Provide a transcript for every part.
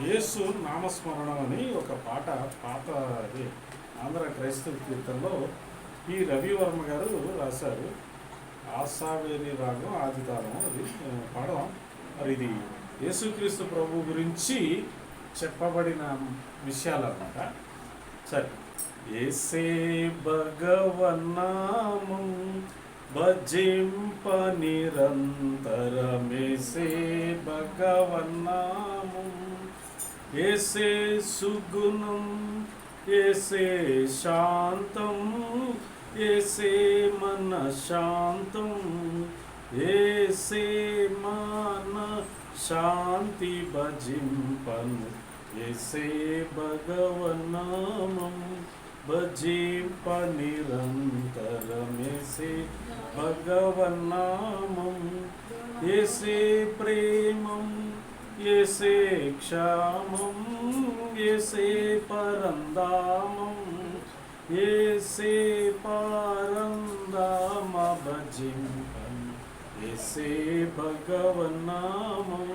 యేసు నామస్మరణం అని ఒక పాట పాత అది ఆంధ్ర క్రైస్తవ కీర్తనలో ఈ రవివర్మ గారు రాశారు. ఆసావేరి రాగం ఆదితారం అది పాడడం. మరి ఇది యేసుక్రీస్తు ప్రభు గురించి చెప్పబడిన విషయాలన్నమాట. సరే, యేసే భగవన్నామం భజింప నిరంతరమేసే భగవన్నామం, ఏసే సుగుణం, ఏసే శాంతం, ఏసే మన శాంతం, ఏసే మన శాంతి భజింపను, ఏసే భగవన్నామం భజింప నిరంతరమేసే భగవన్నామం, ఏసే ప్రేమం, ఏసే క్షామం, ఏసే పరందామం, ఏసే పరందామ భజింపం, ఏసే భగవన్నామం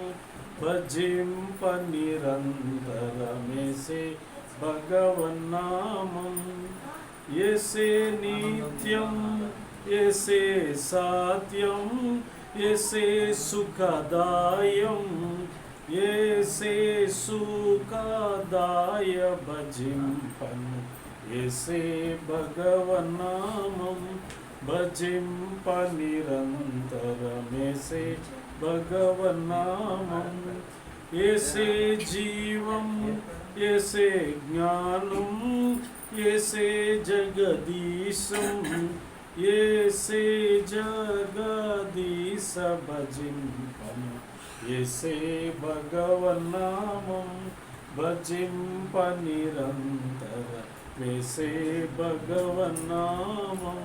భజింప నిరంతరమేసే భగవన్నామం, ఏసే నిత్యం, ఏసే సత్యం, ఏసే సుఖదాయం, ఏసే సుఖదాయ భజింపన్, ఏసే భగవన్నామం భజింప నిరంతరమేసే భగవన్నామం, ఏసే జీవం, ఏసే జ్ఞానం, ఏసే జగదీశం, ఏసే జగదీశ భజింపం, ఏసే భగవన్నామం భజింప నిరంతర, ఏసే భగవన్నామం.